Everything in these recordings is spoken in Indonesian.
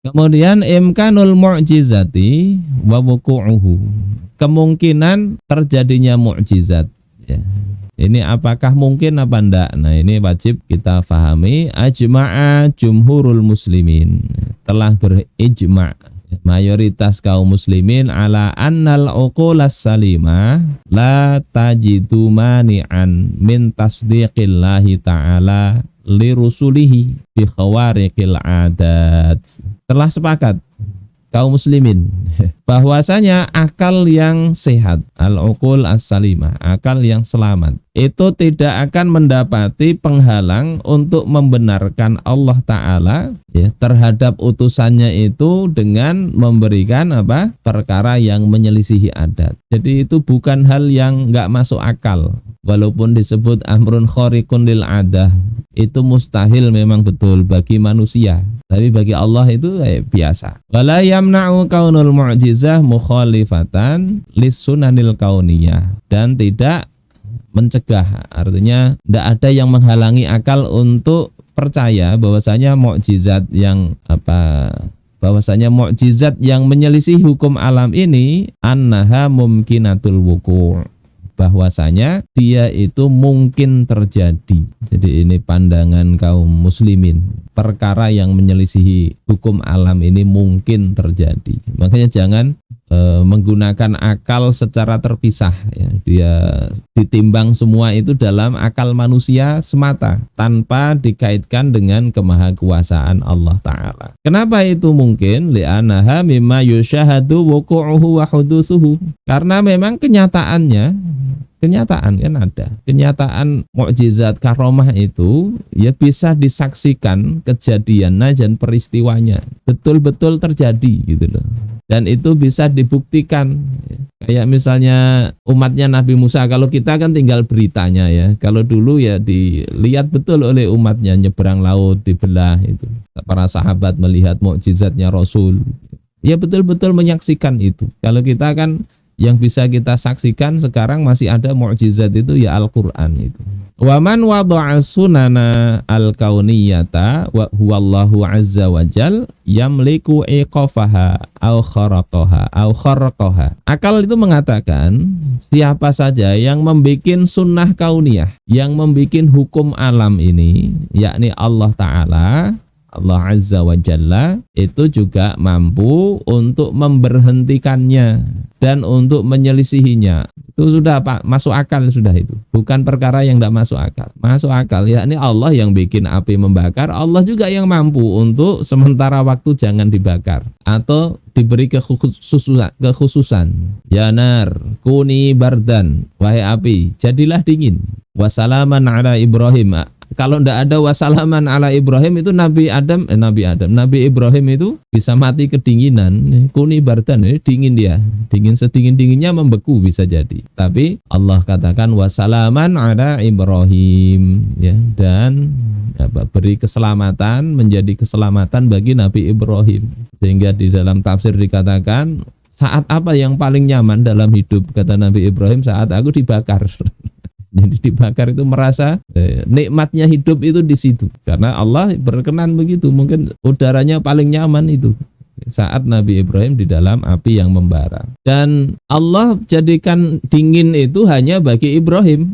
Kemudian imkanul mu'jizati wa wuqu'uhu, kemungkinan terjadinya mukjizat ya. Ini apakah mungkin apa enggak? Nah, ini wajib kita fahami. Ajma'a jumhurul muslimin, telah berijma' mayoritas kaum muslimin ala annal uqulas salimah la tajidu mani'an min tasdiqillahi ta'ala li rusulihi bi khawariqil adat. Telah sepakat kaum muslimin bahwasanya akal yang sehat, al-uqul as-salimah, akal yang selamat, itu tidak akan mendapati penghalang untuk membenarkan Allah Ta'ala ya, terhadap utusannya itu dengan memberikan apa? Perkara yang menyelisihi adat. Jadi itu bukan hal yang enggak masuk akal. Walaupun disebut amrun khariqun lil adah, itu mustahil memang betul bagi manusia, tapi bagi Allah itu biasa. Wala yamna'u kaunul mu'jizah mukhalifatan lissunanil kauniyah, dan tidak mencegah, artinya tidak ada yang menghalangi akal untuk percaya bahwasanya mukjizat yang bahwasanya mukjizat yang menyelisih hukum alam ini annaha mumkinatul wuqu', bahwasanya dia itu mungkin terjadi. Jadi ini pandangan kaum muslimin, perkara yang menyelisihi hukum alam ini mungkin terjadi. Makanya jangan menggunakan akal secara terpisah ya. Dia ditimbang semua itu dalam akal manusia semata tanpa dikaitkan dengan kemahakuasaan Allah Ta'ala. Kenapa itu mungkin? Li'anaha mimma yushahadu wuqu'uhu wa hudusuhu, karena memang kenyataan kan ada. Kenyataan mukjizat karomah itu ya bisa disaksikan kejadiannya dan peristiwanya. Betul-betul terjadi gitu loh. Dan itu bisa dibuktikan. Kayak misalnya umatnya Nabi Musa, kalau kita kan tinggal beritanya ya. Kalau dulu ya dilihat betul oleh umatnya, nyeberang laut dibelah itu. Para sahabat melihat mukjizatnya Rasul. Ya betul-betul menyaksikan itu. Kalau kita kan yang bisa kita saksikan sekarang masih ada mukjizat itu ya Al-Qur'an itu. Wa man wada'a sunana al-kauniyata wa huwallahu azza wa jal yamliku iqafaha au kharaqaha. Akal itu mengatakan siapa saja yang membikin sunnah kauniyah, yang membikin hukum alam ini, yakni Allah Ta'ala, Allah Azza wa Jalla, itu juga mampu untuk memberhentikannya dan untuk menyelisihinya. Itu sudah Pak, masuk akal sudah itu. Bukan perkara yang tidak masuk akal. Masuk akal, yakni Allah yang bikin api membakar, Allah juga yang mampu untuk sementara waktu jangan dibakar atau diberi kekhususan. Ya nar, kuni bardan, wahai api, jadilah dingin. Wassalaman ala Ibrahim. Kalau tidak ada wassalaman ala Ibrahim itu Nabi Ibrahim itu bisa mati kedinginan. Kuni bardan, dingin dia, dingin sedingin-dinginnya membeku bisa jadi. Tapi Allah katakan wassalaman ala Ibrahim ya, dan beri keselamatan, menjadi keselamatan bagi Nabi Ibrahim. Sehingga di dalam tafsir dikatakan saat apa yang paling nyaman dalam hidup, kata Nabi Ibrahim, saat aku dibakar. Jadi dibakar itu merasa nikmatnya hidup itu di situ, karena Allah berkenan begitu. Mungkin udaranya paling nyaman itu saat Nabi Ibrahim di dalam api yang membara. Dan Allah jadikan dingin itu hanya bagi Ibrahim,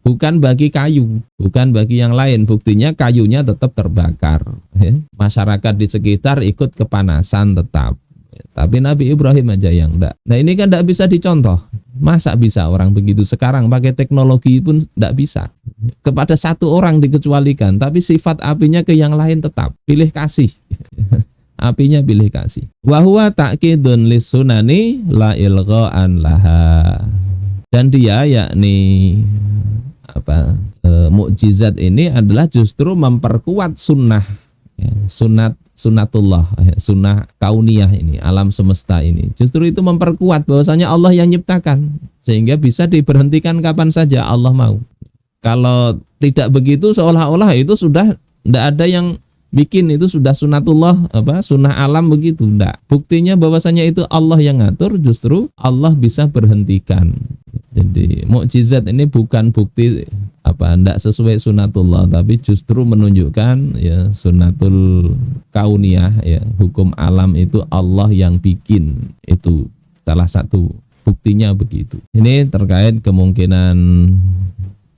bukan bagi kayu, bukan bagi yang lain. Buktinya kayunya tetap terbakar. Masyarakat di sekitar ikut kepanasan tetap. Tapi Nabi Ibrahim aja yang enggak. Nah ini kan enggak bisa dicontoh. Masa bisa orang begitu sekarang pakai teknologi pun enggak bisa. Kepada satu orang dikecualikan, tapi sifat apinya ke yang lain tetap. Pilih kasih. Apinya pilih kasih. Wa huwa ta'kidun lis-sunani la ilgha'an laha. Dan dia yakni mukjizat ini adalah justru memperkuat sunnah ya, sunatullah, sunnah kauniyah ini, alam semesta ini. Justru itu memperkuat bahwasanya Allah yang nyiptakan, sehingga bisa diberhentikan kapan saja Allah mau. Kalau tidak begitu seolah-olah itu sudah tidak ada yang bikin, itu sudah sunatullah, sunnah alam begitu. Enggak. Buktinya bahwasanya itu Allah yang ngatur, justru Allah bisa berhentikan. Jadi mukjizat ini bukan bukti ndak sesuai sunatullah, tapi justru menunjukkan ya sunatul kauniyah, ya hukum alam itu Allah yang bikin, itu salah satu buktinya begitu. Ini terkait kemungkinan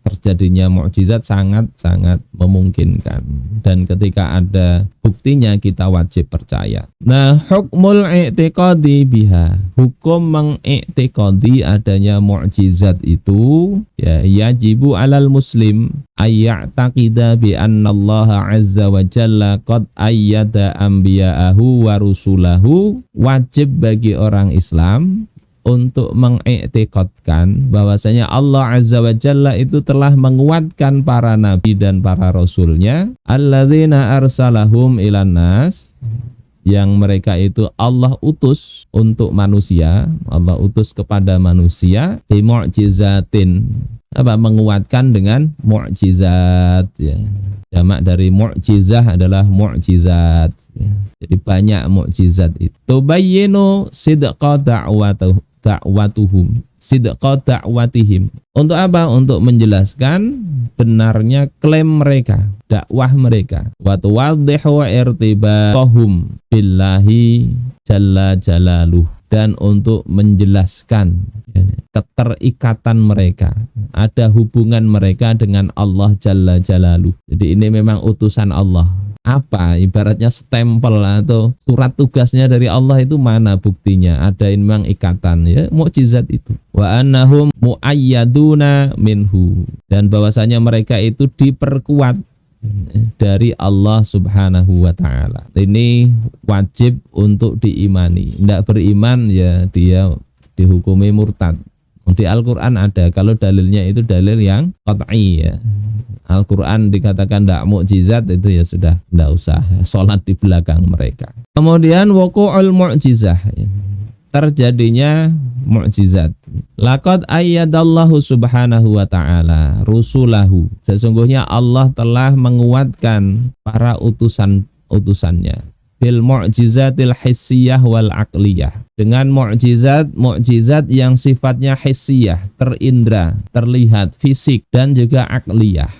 terjadinya mukjizat sangat-sangat memungkinkan, dan ketika ada buktinya kita wajib percaya. Nah, hukmul i'tiqadi biha, hukum mengiktikadi adanya mukjizat itu ya yajibu alal muslim ayya'taqida bi annallaha azza wa jalla qad ayyada anbiya'ahu wa rusulahu. Wajib bagi orang Islam untuk mengiktikadkan bahwasanya Allah Azza wa Jalla itu telah menguatkan para nabi dan para rasulnya, alladzina arsalahum ilan nas, yang mereka itu Allah utus untuk manusia, Allah utus kepada manusia, bi mu'jizatin, menguatkan dengan mukjizat ya. Jamak dari mukjizah adalah mukjizat ya. Jadi banyak mukjizat itu. Tubayyinu sidqa da'watuhum, sidqa da'watihim. Untuk apa? Untuk menjelaskan benarnya klaim mereka, dakwah mereka. Wa tuwaddihu irtibatahum billahi jalla jalaluh, dan untuk menjelaskan keterikatan mereka, ada hubungan mereka dengan Allah Jalla Jalaluh. Jadi ini memang utusan Allah. Apa ibaratnya stempel atau surat tugasnya dari Allah, itu mana buktinya? Ada memang ikatan ya, mukjizat itu. Wa annahum muayyaduna minhu, dan bahwasanya mereka itu diperkuat dari Allah Subhanahu wa taala. Ini wajib untuk diimani. Tidak beriman ya dia dihukumi murtad. Di Al-Qur'an ada, kalau dalilnya itu dalil yang qat'i ya. Al-Qur'an dikatakan tidak mukjizat, itu ya sudah tidak usah sholat di belakang mereka. Kemudian wuqu'ul mu'jizah, terjadinya mukjizat. Laqad ayyadallahu subhanahu wa ta'ala rusulahu, sesungguhnya Allah telah menguatkan para utusannya bil mu'jizatil hissiyah wal aqliyah, dengan mukjizat yang sifatnya hissiyah, terindra, terlihat, fisik, dan juga aqliyah.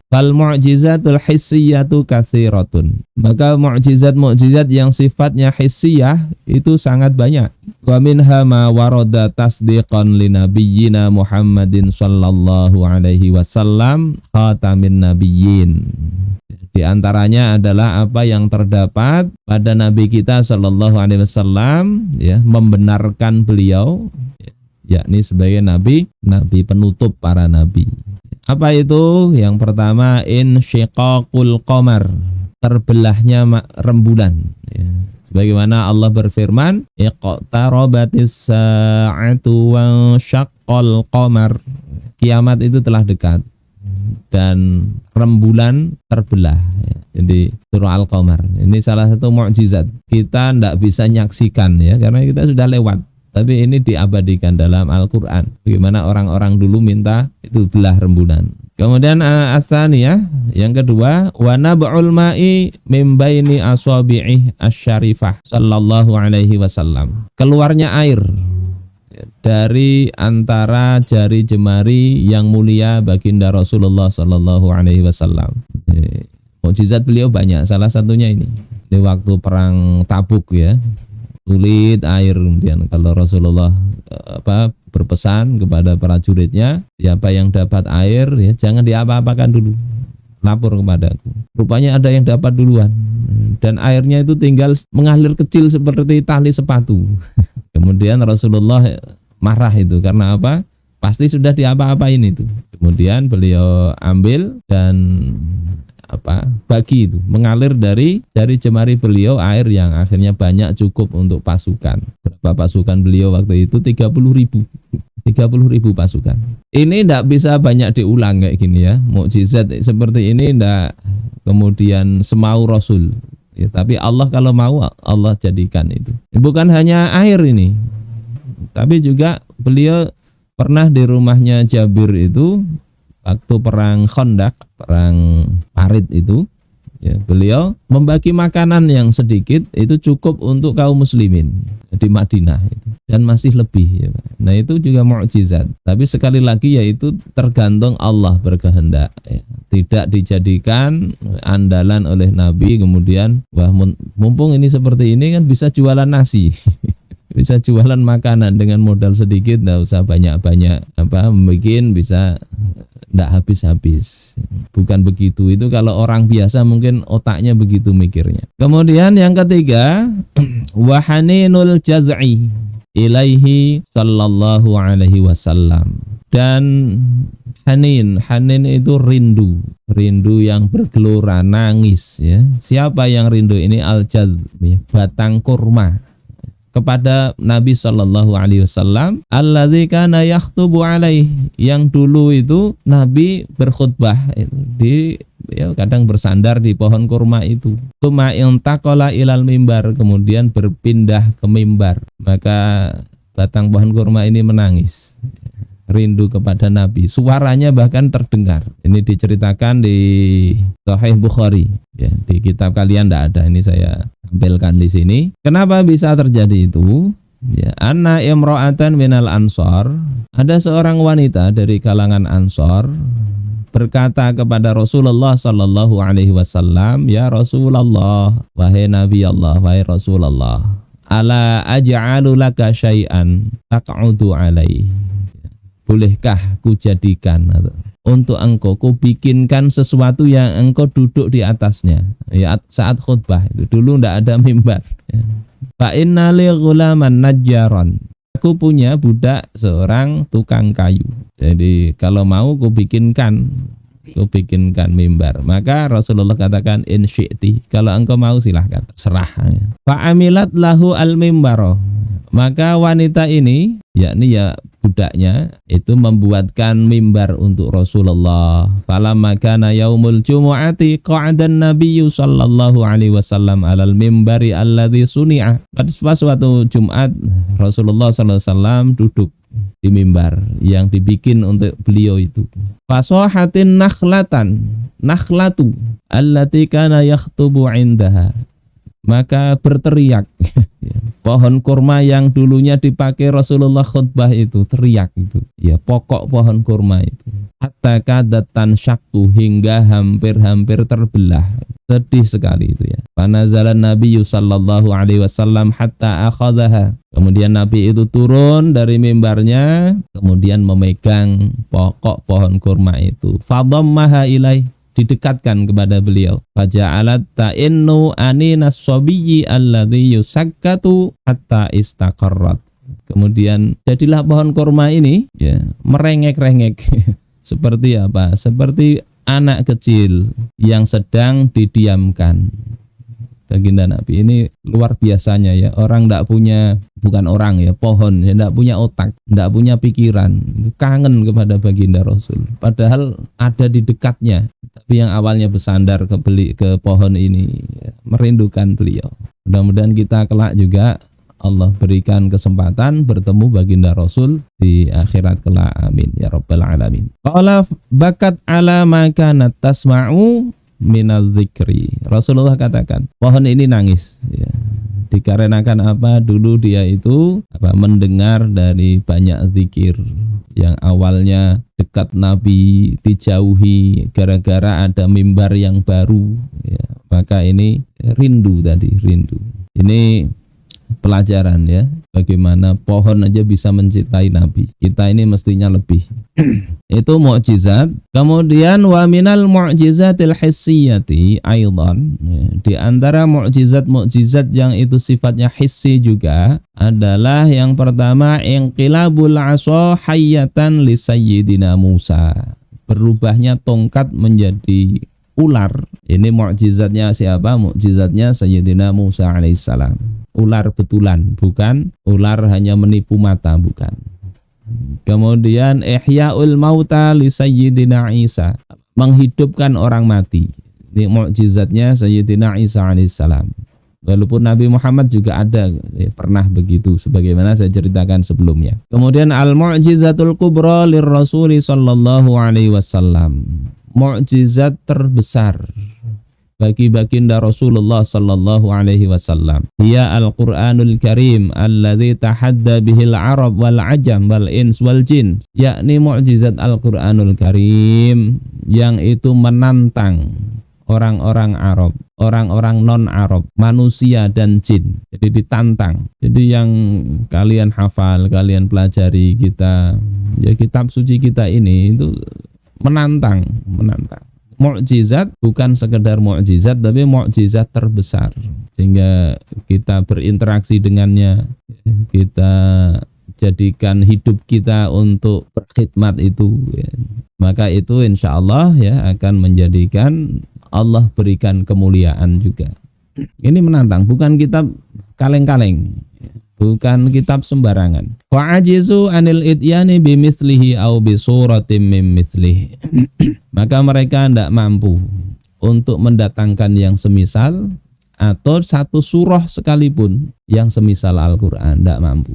Fal mu'jizatul hissiyatu katsiratun, maka mukjizat yang sifatnya hissiyah itu sangat banyak. Wa minha ma warada tasdiqan li nabiyyina Muhammadin sallallahu alaihi wasallam khatamin nabiyyin. Di antaranya adalah apa yang terdapat pada nabi kita sallallahu alaihi wasallam ya, membenarkan beliau yakni sebagai nabi penutup para nabi. Apa itu? Yang pertama, insyiqaqul qamar, terbelahnya rembulan ya. Sebagaimana Allah berfirman, iqtarabatis sa'atu wa syaqqal qamar, kiamat itu telah dekat dan rembulan terbelah ya. Jadi surah Al-Qamar ini salah satu mukjizat. Kita tidak bisa nyaksikan ya, karena kita sudah lewat. Tapi ini diabadikan dalam Al-Quran. Bagaimana orang-orang dulu minta itu belah rembulan. Kemudian as-saniyah, yang kedua, wa nab'ul ma'i min baini asabi'i asyarifah sallallahu alaihi wasallam. Keluarnya air dari antara jari jemari yang mulia baginda Rasulullah sallallahu alaihi wasallam. Mukjizat beliau banyak, salah satunya ini. Di waktu perang Tabuk ya. Sulit air, kemudian kalau Rasulullah berpesan kepada prajuritnya, siapa yang dapat air ya jangan diapa-apakan dulu, lapor kepadaku. Rupanya ada yang dapat duluan dan airnya itu tinggal mengalir kecil seperti tali sepatu. Kemudian Rasulullah marah itu karena apa? Pasti sudah diapa-apain itu. Kemudian beliau ambil dan bagi itu, mengalir dari jari jemari beliau air yang akhirnya banyak, cukup untuk pasukan. Berapa pasukan beliau waktu itu? 30.000 pasukan. Ini tidak bisa banyak diulang kayak gini ya. Mukjizat seperti ini tidak kemudian semau Rasul ya, tapi Allah kalau mau Allah jadikan itu. Bukan hanya air ini, tapi juga beliau pernah di rumahnya Jabir itu waktu perang Khandaq, perang Parit itu Ya, beliau membagi makanan yang sedikit itu cukup untuk kaum muslimin di Madinah itu, dan masih lebih ya, Pak. Nah itu juga mukjizat. Tapi sekali lagi yaitu tergantung Allah berkehendak ya. Tidak dijadikan andalan oleh Nabi kemudian wah mumpung ini seperti ini kan bisa jualan nasi. Bisa jualan makanan dengan modal sedikit, enggak usah banyak-banyak bikin bisa enggak habis-habis. Bukan begitu. Itu kalau orang biasa mungkin otaknya begitu mikirnya. Kemudian yang ketiga, wahaninul jaz'i ilaihi sallallahu alaihi wasallam. Dan hanin itu rindu yang bergelora, nangis ya. Siapa yang rindu ini al-jaz' ya, batang kurma kepada Nabi Shallallahu Alaihi Wasallam, alladzi kana yakhtubu alaih, yang dulu itu Nabi berkhutbah itu di kadang bersandar di pohon kurma itu. Tsumma intaqala ilal mimbar, kemudian berpindah ke mimbar, maka batang pohon kurma ini menangis, rindu kepada Nabi. Suaranya bahkan terdengar. Ini diceritakan di Sahih Bukhari. Ya, di kitab kalian tidak ada. Ini saya tampilkan di sini. Kenapa bisa terjadi itu? Ya, anna imra'atan minal ansor. Ada seorang wanita dari kalangan Ansor berkata kepada Rasulullah sallallahu alaihi wasallam, "Ya Rasulullah, wahai Nabi Allah, wahai Rasulullah, ala aj'alu laka syai'an taq'udu alaihi." Bolehkah ku jadikan untuk engkau, ku bikinkan sesuatu yang engkau duduk di atasnya ya, saat khutbah itu. Dulu ndak ada mimbar ya. Fa inna li ghulaman najjaran, aku punya budak seorang tukang kayu, jadi kalau mau ku bikinkan mimbar. Maka Rasulullah katakan in syi'ti, kalau engkau mau silahkan, serah ya. Fa amilat lahu al mimbaro, maka wanita ini yakni ya budaknya itu membuatkan mimbar untuk Rasulullah. Falamma kana yaumul jumu'ati qa'adan nabiyyu sallallahu alaihi wasallam 'alal mimbari alladzi suni'a. Pas suatu Jumat Rasulullah sallallahu alaihi wasallam duduk di mimbar yang dibikin untuk beliau itu. Fasahatin nakhlatu allati kana yakhtubu 'indaha. Maka berteriak pohon kurma yang dulunya dipakai Rasulullah khutbah itu, teriak itu ya, pokok pohon kurma itu, hatta kadatan syakku, hingga hampir terbelah. Sedih sekali itu ya. Panazalan Nabi sallallahu alaihi wasallam hatta akhadhaha, kemudian Nabi itu turun dari mimbarnya kemudian memegang pokok pohon kurma itu, fadammaha ilaih, didekatkan kepada beliau. Faja'alat ta'innu aninas sabiyyi alladhi yusakkatu hatta istaqarrat. Kemudian jadilah pohon kurma ini ya merengek-rengek seperti apa? Seperti anak kecil yang sedang didiamkan. Baginda Nabi ini luar biasanya ya, orang tidak punya, bukan orang ya, pohon ya, tidak punya otak, tidak punya pikiran, kangen kepada baginda Rasul, padahal ada di dekatnya, tapi yang awalnya bersandar ke pohon ini ya, merindukan beliau. Mudah-mudahan kita kelak juga Allah berikan kesempatan bertemu baginda Rasul di akhirat kelak, amin ya rabbal alamin. Qala bakat ala ma kanat tasma'u minal dzikri. Rasulullah katakan pohon ini nangis ya, dikarenakan apa? Dulu dia itu mendengar dari banyak zikir yang awalnya dekat Nabi dijauhi gara-gara ada mimbar yang baru ya, maka ini rindu. Ini pelajaran ya, bagaimana pohon aja bisa mencintai Nabi, kita ini mestinya lebih. Itu mukjizat. Kemudian wa minal mu'jizatil hissiyati aidan ya, di antara mukjizat yang itu sifatnya hissi juga adalah yang pertama, inqilabul 'asa hayyatan li sayyidina Musa, berubahnya tongkat menjadi ular. Ini mukjizatnya siapa? Mukjizatnya Sayyidina Musa alaihissalam. Ular betulan, bukan ular hanya menipu mata, bukan. Kemudian ihya'ul mauta li Sayyidina Isa, menghidupkan orang mati. Ini mukjizatnya Sayyidina Isa alaihissalam. Walaupun Nabi Muhammad juga ada pernah begitu, sebagaimana saya ceritakan sebelumnya. Kemudian al-mu'jizatul kubra lir Rasuli sallallahu alaihi wasallam, mukjizat terbesar bagi baginda Rasulullah sallallahu alaihi wasallam. Ya Al-Qur'anul Karim alladzi tahadda bihil Arab wal Ajam wal Ins wal Jin, yakni mukjizat Al-Qur'anul Karim yang itu menantang orang-orang Arab, orang-orang non-Arab, manusia dan jin. Jadi ditantang. Jadi yang kalian hafal, kalian pelajari kita, ya kitab suci kita ini itu menantang. Mukjizat bukan sekedar mukjizat, tapi mukjizat terbesar. Sehingga kita berinteraksi dengannya, kita jadikan hidup kita untuk berkhidmat itu, ya. Maka itu insya Allah ya akan menjadikan Allah berikan kemuliaan juga. Ini menantang, bukan kitab kaleng-kaleng, bukan kitab sembarangan. Wa ajizu anil ityani bimithlihi au bisuratim mim mithlihi. Maka mereka tidak mampu untuk mendatangkan yang semisal atau satu surah sekalipun yang semisal Al-Qur'an, tidak mampu.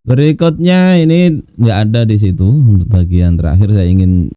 Berikutnya ini nggak ada di situ. Untuk bagian terakhir saya ingin